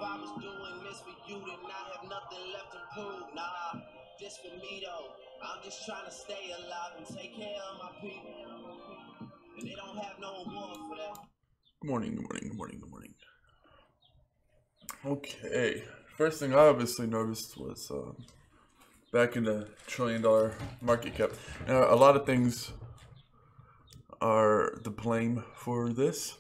I was doing this for you, then I have nothing left to prove. Nah, this for me though. I'm just trying to stay alive and take care of my people. And they don't have no award for that. Good morning, good morning, good morning, good morning. Okay, first thing I obviously noticed was back in the $1 trillion market cap. Now, a lot of things are the blame for this.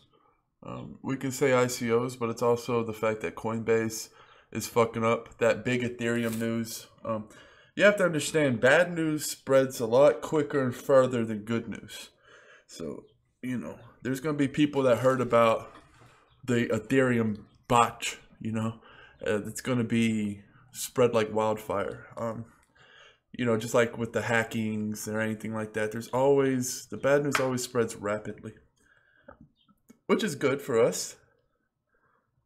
We can say ICOs, but it's also the fact that Coinbase is fucking up. That big Ethereum news. You have to understand, bad news spreads a lot quicker and further than good news. So, you know, there's going to be people that heard about the Ethereum botch, you know. It's going to be spread like wildfire. You know, just like with the hackings or anything like that, there's always, the bad news always spreads rapidly. Which is good for us,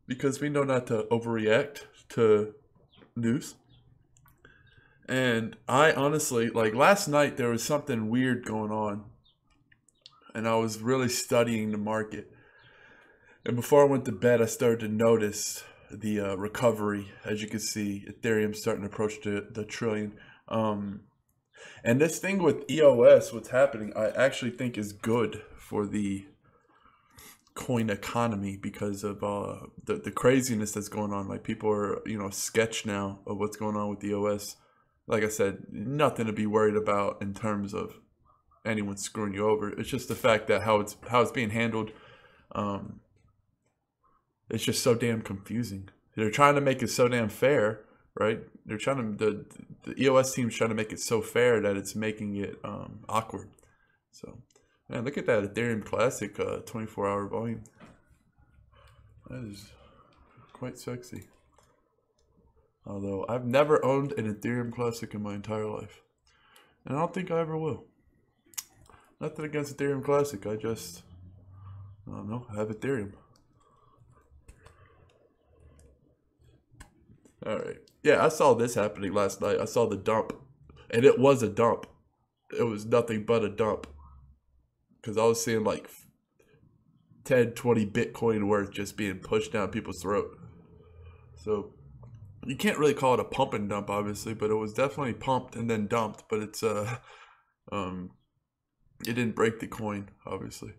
because we know not to overreact to news. And I honestly, like last night, there was something weird going on. And I was really studying the market. And before I went to bed, I started to notice the recovery. As you can see, Ethereum starting to approach the trillion. And this thing with EOS, what's happening, I actually think is good for the coin economy, because of the craziness that's going on. Like, people are, you know, sketched now of what's going on with EOS. Like I said, nothing to be worried about in terms of anyone screwing you over. It's just the fact that how it's being handled. It's just so damn confusing. They're trying to make it so damn fair, right? They're trying to, the EOS team's trying to make it so fair that it's making it awkward. So, man, look at that Ethereum Classic 24-hour volume. That is quite sexy. Although I've never owned an Ethereum Classic in my entire life, and I don't think I ever will. Nothing against Ethereum Classic. I don't know, I have Ethereum. All right. Yeah, I saw this happening last night. I saw the dump, and it was a dump. It was nothing but a dump, because I was seeing like 10, 20 Bitcoin worth just being pushed down people's throat. So you can't really call it a pump and dump, obviously, but it was definitely pumped and then dumped. But it's it didn't break the coin, obviously.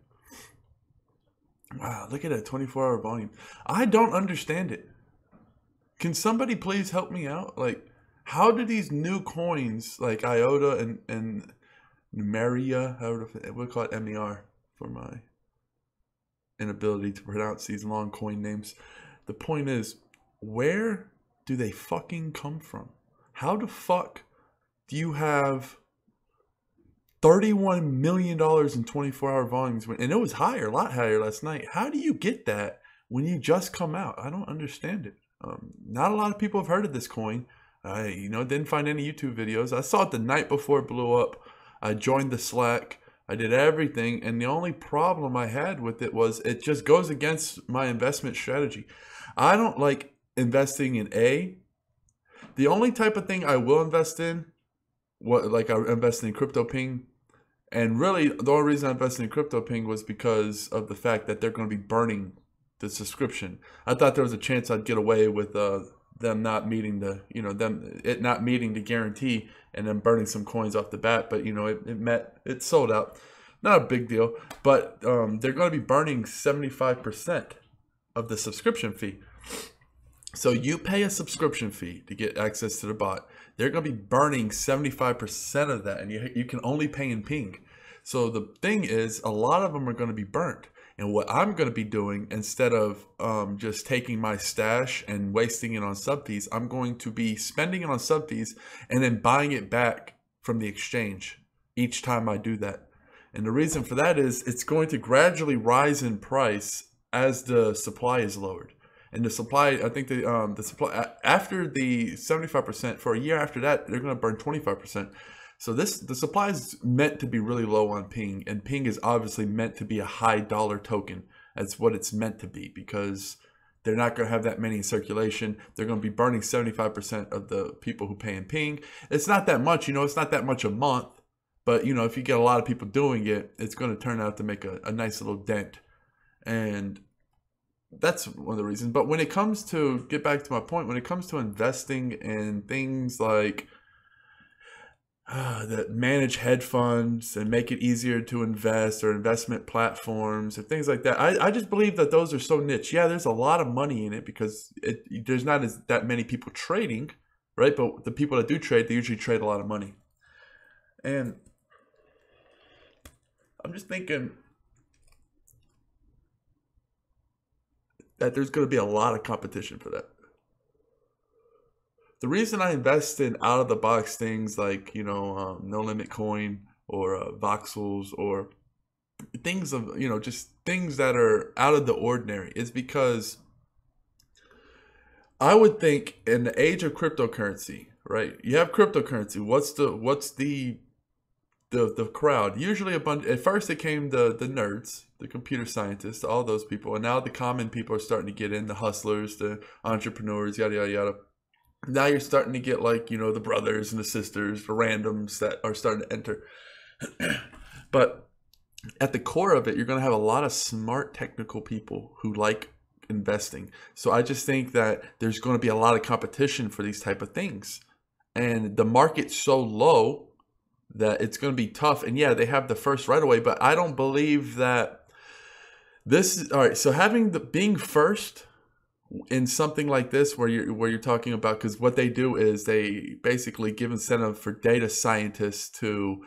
Wow, look at that 24-hour volume. I don't understand it. Can somebody please help me out? Like, how do these new coins like IOTA and Numeria, we'll call it MER for my inability to pronounce these long coin names. The point is, where do they fucking come from? How the fuck do you have $31 million in 24-hour volumes? And it was higher, a lot higher last night. How do you get that when you just come out? I don't understand it. Not a lot of people have heard of this coin. I, didn't find any YouTube videos. I saw it the night before it blew up. I joined the Slack. I did everything. And the only problem I had with it was it just goes against my investment strategy. I don't like investing in the only type of thing I will invest in, I invested in CryptoPing. And really, the only reason I invested in CryptoPing was because of the fact that they're going to be burning the subscription. I thought there was a chance I'd get away with them not meeting it not meeting the guarantee and then burning some coins off the bat. But it sold out. Not a big deal. But they're going to be burning 75% of the subscription fee. So you pay a subscription fee to get access to the bot. They're going to be burning 75% of that, and you can only pay in ping. So the thing is, a lot of them are going to be burnt. And what I'm going to be doing, instead of just taking my stash and wasting it on sub fees, I'm going to be spending it on sub fees and then buying it back from the exchange each time I do that. And the reason for that is it's going to gradually rise in price as the supply is lowered. And the supply, I think the supply, after the 75%, for a year after that, they're going to burn 25%. So the supply is meant to be really low on ping, and ping is obviously meant to be a high dollar token. That's what it's meant to be, because they're not going to have that many in circulation. They're going to be burning 75% of the people who pay in ping. It's not that much, it's not that much a month, but if you get a lot of people doing it, it's going to turn out to make a nice little dent. And that's one of the reasons. But when it comes to, get back to my point, when it comes to investing in things like that manage hedge funds and make it easier to invest, or investment platforms and things like that, I just believe that those are so niche. Yeah, there's a lot of money in it because there's not that many people trading, right? But the people that do trade, they usually trade a lot of money. And I'm just thinking that there's going to be a lot of competition for that. The reason I invest in out of the box things like, no limit coin, or voxels, or things of, just things that are out of the ordinary, is because I would think in the age of cryptocurrency, right? You have cryptocurrency. What's the crowd? Usually a bunch. At first, it came the nerds, the computer scientists, all those people, and now the common people are starting to get in. The hustlers, the entrepreneurs, yada yada yada. Now you're starting to get like, the brothers and the sisters, the randoms that are starting to enter. But at the core of it, you're going to have a lot of smart technical people who like investing. So I just think that there's going to be a lot of competition for these type of things. And the market's so low that it's going to be tough. And yeah, they have the first right away, but I don't believe that this is all right. So being first in something like this, where you're talking about, because what they do is they basically give incentive for data scientists to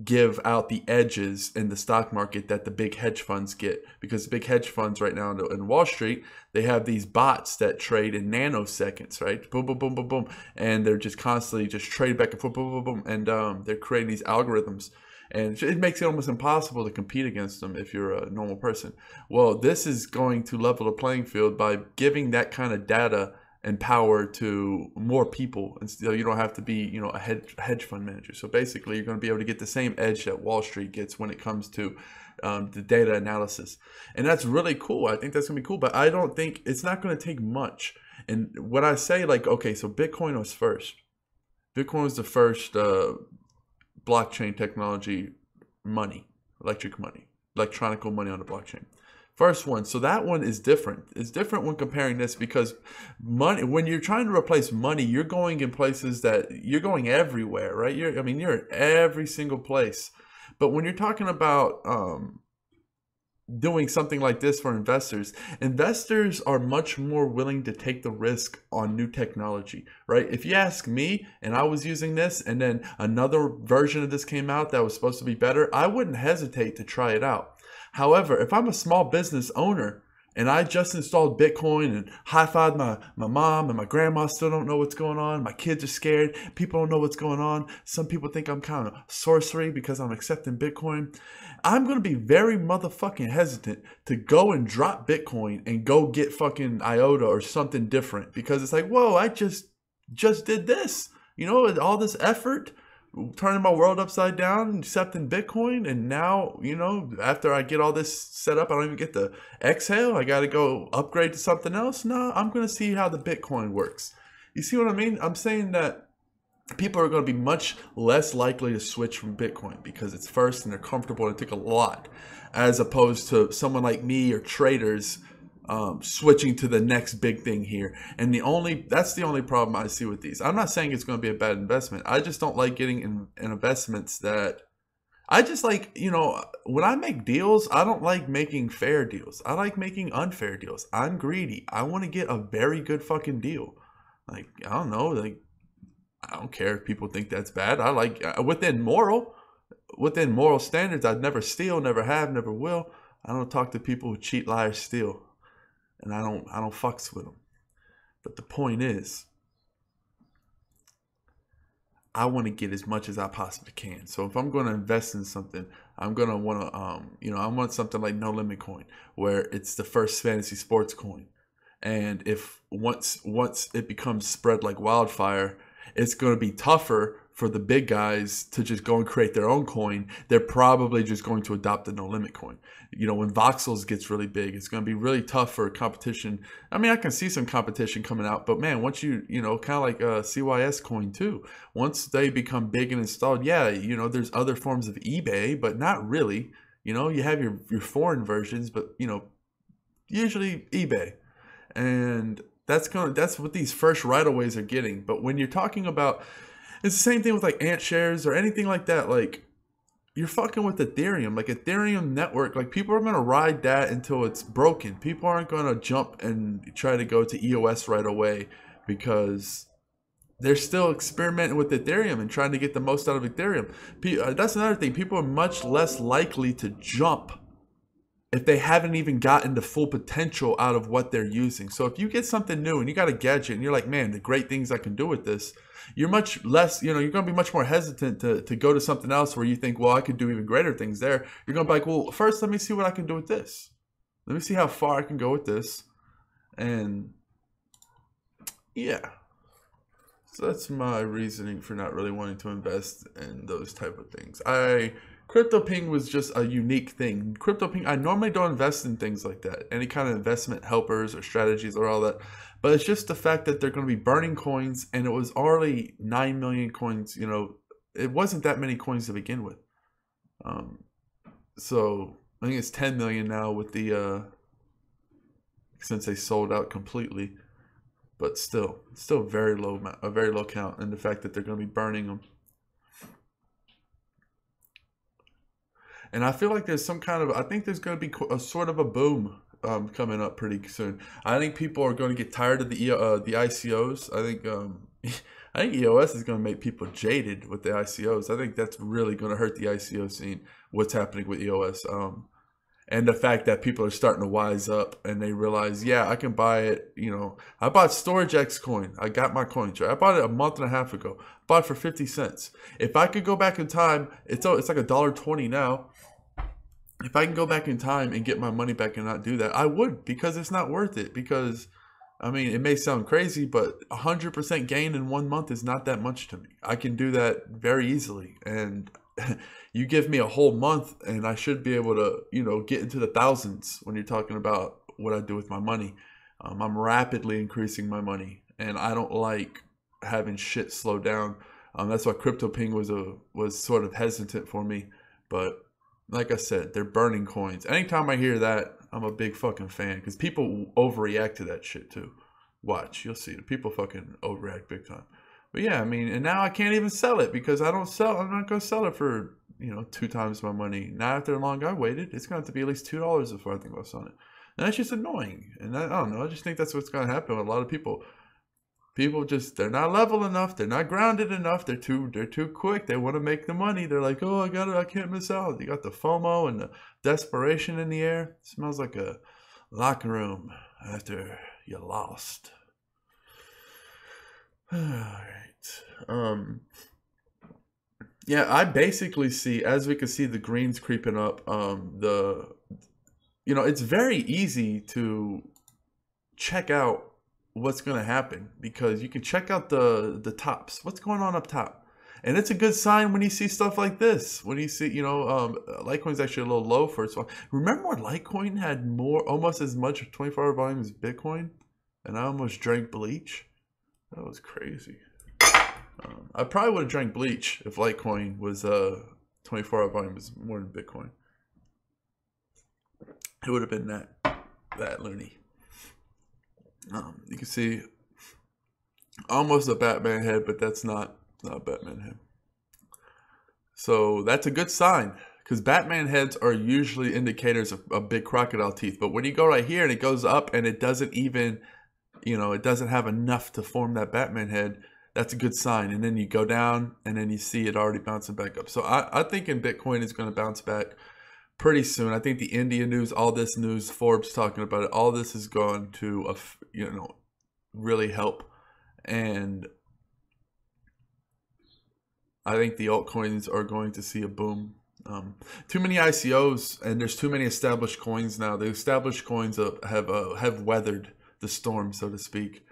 give out the edges in the stock market that the big hedge funds get, because the big hedge funds right now in Wall Street, they have these bots that trade in nanoseconds, right? Boom, boom, boom, boom, boom, and they're just constantly just trade back and forth, boom, boom, boom, and they're creating these algorithms, and it makes it almost impossible to compete against them if you're a normal person. Well, this is going to level the playing field by giving that kind of data and power to more people, and still you don't have to be, a hedge fund manager. So basically, you're going to be able to get the same edge that Wall Street gets when it comes to the data analysis, and that's really cool. I think that's going to be cool, but I don't think it's not going to take much. And when I say like, okay, so Bitcoin was first. Bitcoin was the first blockchain technology money, electronic money on the blockchain. First one. So that one is different. It's different when comparing this, because money, when you're trying to replace money, you're going in places that you're going everywhere, right? You're in every single place. But when you're talking about doing something like this for investors are much more willing to take the risk on new technology, right? If you ask me, and I was using this and then another version of this came out that was supposed to be better, I wouldn't hesitate to try it out. However, if I'm a small business owner and I just installed Bitcoin and high-fived my mom, and my grandma still don't know what's going on, my kids are scared, people don't know what's going on, some people think I'm kind of sorcery because I'm accepting Bitcoin, I'm going to be very motherfucking hesitant to go and drop Bitcoin and go get fucking IOTA or something different, because it's like, whoa, I just did this, all this effort, turning my world upside down, accepting Bitcoin, and now, after I get all this set up, I don't even get to exhale. I got to go upgrade to something else. No, I'm going to see how the Bitcoin works. You see what I mean? I'm saying that people are going to be much less likely to switch from Bitcoin because it's first and they're comfortable and it took a lot, as opposed to someone like me or traders switching to the next big thing here. And that's the only problem I see with these. I'm not saying it's going to be a bad investment. I just don't like getting in investments that I just like, when I make deals, I don't like making fair deals. I like making unfair deals. I'm greedy. I want to get a very good fucking deal. Like, I don't know, I don't care if people think that's bad. I like within moral standards. I'd never steal, never have, never will. I don't talk to people who cheat, lie, or steal. And I don't fucks with them. But the point is, I want to get as much as I possibly can. So if I'm going to invest in something, I'm going to want to, I want something like No Limit Coin, where it's the first fantasy sports coin. And if once it becomes spread like wildfire, it's going to be tougher for the big guys to just go and create their own coin. They're probably just going to adopt the No Limit Coin. When Voxels gets really big, it's going to be really tough for competition. I mean, I can see some competition coming out, but man, once kind of like CYS coin too, once they become big and installed, yeah, there's other forms of eBay, but not really. You have your foreign versions, but usually eBay. And that's what these first right-of-ways are getting. But when you're talking about, it's the same thing with like ant shares or anything like that. Like, you're fucking with Ethereum. Like, Ethereum network, like, people are going to ride that until it's broken. People aren't going to jump and try to go to EOS right away because they're still experimenting with Ethereum and trying to get the most out of Ethereum. That's another thing. People are much less likely to jump if they haven't even gotten the full potential out of what they're using. So if you get something new and you got a gadget and you're like, man, the great things I can do with this, you're much less, you're going to be much more hesitant to go to something else where you think, well, I could do even greater things there. You're going to be like, well, first, let me see what I can do with this. Let me see how far I can go with this. And yeah. So that's my reasoning for not really wanting to invest in those type of things. CryptoPing was just a unique thing. CryptoPing, I normally don't invest in things like that. Any kind of investment helpers or strategies or all that. But it's just the fact that they're going to be burning coins, and it was already 9 million coins. You know, it wasn't that many coins to begin with. So I think it's 10 million now with the, since they sold out completely. But still very low, a very low count, and the fact that they're going to be burning them. And I feel like there's some kind of, I think there's going to be a sort of a boom coming up pretty soon. I think people are going to get tired of the ICOs. I think EOS is going to make people jaded with the ICOs. I think that's really going to hurt the ICO scene. What's happening with EOS, and the fact that people are starting to wise up and they realize, yeah, I can buy it. You know, I bought StorageX coin. I got my coin. I bought it a month and a half ago. Bought it for 50 cents. If I could go back in time, it's like $1.20 now. If I can go back in time and get my money back and not do that, I would, because it's not worth it. Because, I mean, it may sound crazy, but 100% gain in 1 month is not that much to me. I can do that very easily. And you give me a whole month and I should be able to, you know, get into the thousands when you're talking about what I do with my money. I'm rapidly increasing my money, and I don't like having shit slow down. That's why CryptoPing was sort of hesitant for me. But like I said, they're burning coins. Anytime I hear that, I'm a big fucking fan, because people overreact to that shit too. Watch, you'll see. The people fucking overreact big time. But yeah, I mean, and now I can't even sell it because I'm not going to sell it for, you know, 2 times my money. Not after long I waited. It's going to have to be at least $2 before I think about selling it. And that's just annoying. And I don't know. I just think that's what's going to happen with a lot of people. People just, they're not level enough. They're not grounded enough. They're too quick. They want to make the money. They're like, oh, I got it. I can't miss out. You got the FOMO and the desperation in the air. It smells like a locker room after you lost. All right. Yeah, I basically see, as we can see, the greens creeping up. You know, it's very easy to check out what's going to happen, because you can check out the tops. What's going on up top? And it's a good sign when you see stuff like this. When you see, you know, Litecoin's actually a little low first of all. Remember when Litecoin had almost as much 24-hour volume as Bitcoin? And I almost drank bleach? That was crazy. I probably would have drank bleach if Litecoin was 24-hour volume was more than Bitcoin. It would have been that loony. You can see almost a Batman head, but that's not a Batman head. So that's a good sign, because Batman heads are usually indicators of big crocodile teeth. But when you go right here and it goes up and it doesn't even, you know, it doesn't have enough to form that Batman head, that's a good sign. And then you go down and then you see it already bouncing back up. So I think Bitcoin is going to bounce back pretty soon. I think the India news, all this news, Forbes talking about it, all this is going to, you know, really help. And I think the altcoins are going to see a boom. Too many ICOs, and there's too many established coins now. The established coins have weathered the storm, so to speak.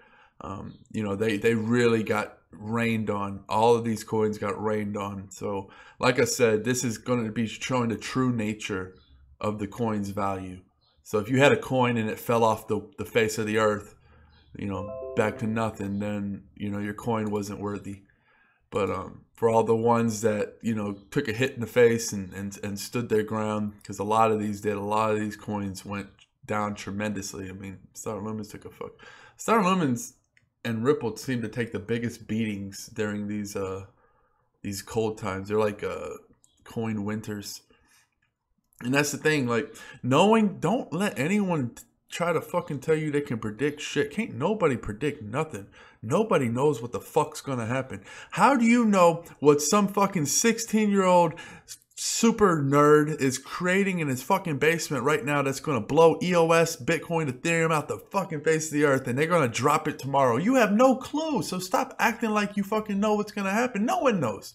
You know, they really got rained on. All of these coins got rained on. So like I said, this is going to be showing the true nature of the coin's value. So if you had a coin and it fell off the face of the earth, you know, back to nothing, then, you know, your coin wasn't worthy. But for all the ones that, you know, took a hit in the face and stood their ground, because a lot of these coins went down tremendously. I mean, Stellar Lumens took a fuck. Stellar Lumens and Ripple seem to take the biggest beatings during these cold times. They're like coin winters. And that's the thing, like, don't let anyone try to fucking tell you they can predict shit. Can't nobody predict nothing. Nobody knows what the fuck's gonna happen. How do you know what some fucking 16-year-old super nerd is creating in his fucking basement right now that's gonna blow EOS, Bitcoin, Ethereum out the fucking face of the earth, and they're gonna drop it tomorrow? You have no clue, so stop acting like you fucking know what's gonna happen. No one knows.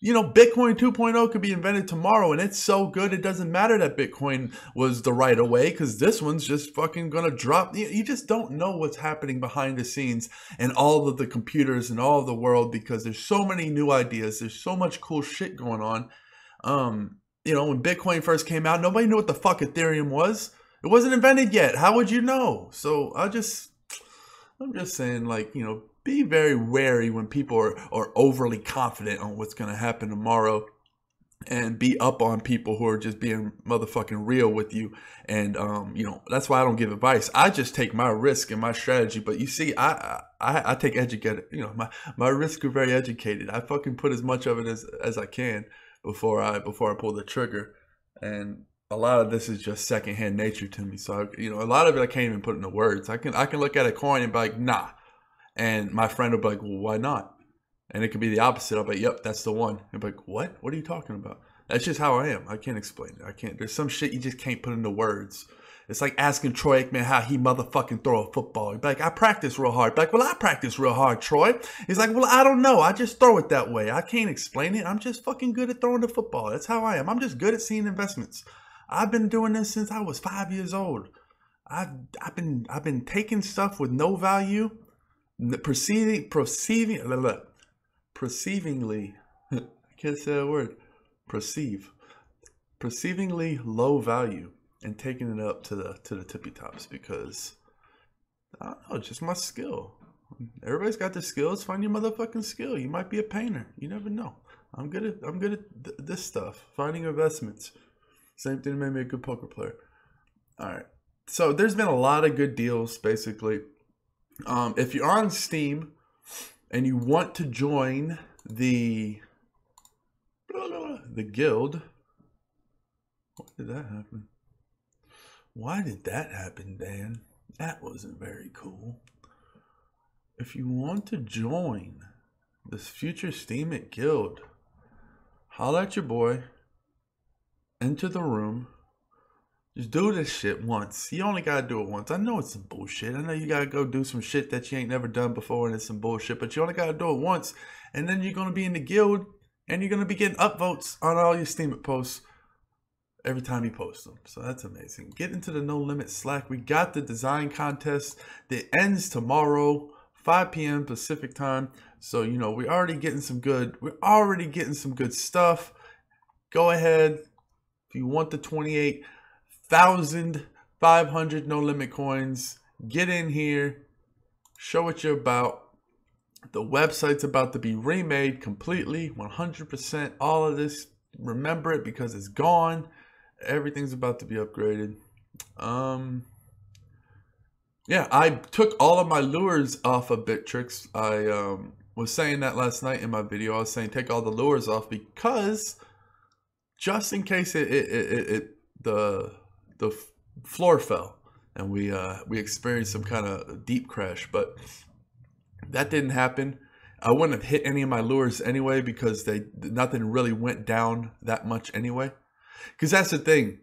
You know, Bitcoin 2.0 could be invented tomorrow, and it's so good it doesn't matter that Bitcoin was the right of way, because this one's just fucking gonna drop. You just don't know what's happening behind the scenes and all of the computers and all of the world, because there's so many new ideas. There's so much cool shit going on. You know, when Bitcoin first came out, nobody knew what the fuck Ethereum was. It wasn't invented yet. How would you know? So I'm just saying, like, you know, be very wary when people are overly confident on what's going to happen tomorrow, and be up on people who are just being motherfucking real with you. And, you know, that's why I don't give advice. I just take my risk and my strategy. But you see, I take educated, you know, my risks are very educated. I fucking put as much of it as I can before I pull the trigger. And a lot of this is just secondhand nature to me. So, you know, a lot of it I can't even put into words. I can look at a coin and be like, nah. And my friend will be like, well, why not? And it could be the opposite. I'll be like, yep, that's the one. And be like, what? What are you talking about? That's just how I am. I can't explain it. I can't. There's some shit you just can't put into words. It's like asking Troy Aikman how he motherfucking throw a football. He'd be like, I practice real hard. Be like, well, I practice real hard, Troy. He's like, well, I don't know. I just throw it that way. I can't explain it. I'm just fucking good at throwing the football. That's how I am. I'm just good at seeing investments. I've been doing this since I was 5 years old. I've been taking stuff with no value, perceivingly, I can't say that word, perceivingly low value, and taking it up to the tippy tops, because I don't know, it's just my skill. Everybody's got their skills. Find your motherfucking skill. You might be a painter. You never know. I'm good at this stuff. Finding investments. Same thing that made me a good poker player. All right. So there's been a lot of good deals, basically. If you're on Steam and you want to join the guild, why did that happen? Why did that happen, Dan? That wasn't very cool. If you want to join this future Steemit guild, holla at your boy. Enter the room. Just do this shit once. You only gotta do it once. I know it's some bullshit. I know you gotta go do some shit that you ain't never done before, and it's some bullshit, but you only gotta do it once, and then you're gonna be in the guild, and you're gonna be getting upvotes on all your Steemit posts every time you post them. So that's amazing. Get into the No Limit Slack. We got the design contest that ends tomorrow, 5 p.m. Pacific time. So, you know, we're already getting some good stuff. Go ahead. If you want the 28,500 No Limit coins, get in here, show what you're about. The website's about to be remade completely, 100%. All of this, remember it, because it's gone. Everything's about to be upgraded. Yeah, I took all of my lures off of Bittrex. I was saying that last night in my video. I was saying take all the lures off, because just in case the floor fell and we experienced some kind of deep crash, but that didn't happen. I wouldn't have hit any of my lures anyway, because nothing really went down that much anyway. Because that's the thing.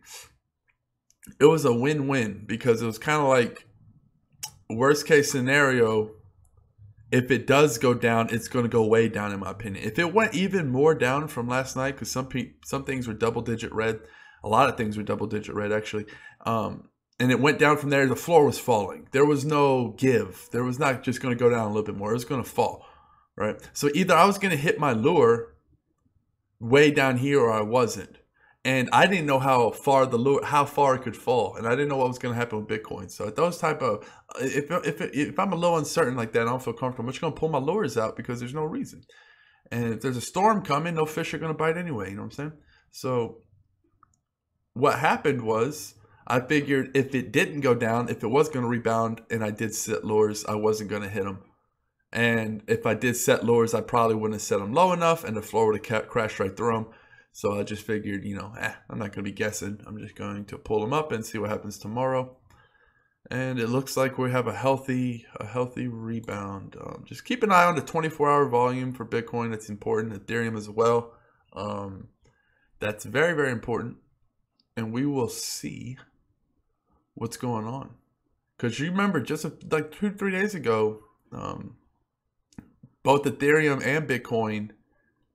It was a win-win, because it was kind of like, worst case scenario, if it does go down, it's going to go way down, in my opinion. If it went even more down from last night, because some things were double-digit red, a lot of things were double-digit red, actually, and it went down from there, the floor was falling. There was no give. There was not just going to go down a little bit more. It was going to fall, right? So either I was going to hit my lure way down here, or I wasn't. And I didn't know how far it could fall, and I didn't know what was going to happen with Bitcoin. So at those type of, if I'm a little uncertain like that, I don't feel comfortable, I'm just going to pull my lures out, because there's no reason. And if there's a storm coming, no fish are going to bite anyway. You know what I'm saying? So what happened was, I figured if it didn't go down, if it was going to rebound and I did set lowers, I wasn't going to hit them. And if I did set lowers, I probably wouldn't have set them low enough and the floor would have crashed right through them. So I just figured, you know, I'm not going to be guessing. I'm just going to pull them up and see what happens tomorrow. And it looks like we have a healthy rebound. Just keep an eye on the 24-hour volume for Bitcoin. That's important. Ethereum as well. That's very, very important. And we will see what's going on. Because you remember just like 2-3 days ago, both Ethereum and Bitcoin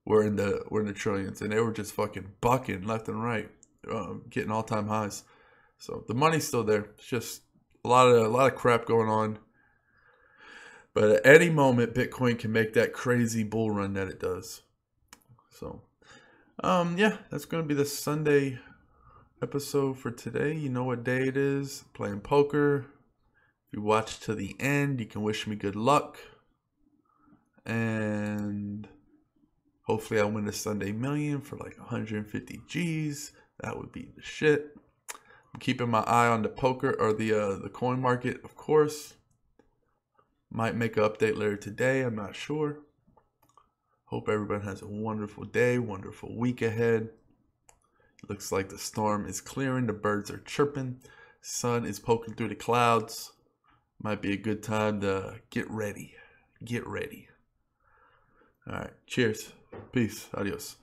were in the trillions, and they were just fucking bucking left and right, getting all-time highs. So the money's still there. It's just a lot of crap going on. But at any moment, Bitcoin can make that crazy bull run that it does. So, yeah, that's going to be the Sunday episode for today. You know what day it is. Playing poker. If you watch to the end, you can wish me good luck. And hopefully I win the Sunday million for like 150 G's. That would be the shit. I'm keeping my eye on the poker or the coin market, of course. Might make an update later today. I'm not sure. Hope everyone has a wonderful day, wonderful week ahead. Looks like the storm is clearing. The birds are chirping. Sun is poking through the clouds. Might be a good time to get ready. Get ready. All right. Cheers. Peace. Adios.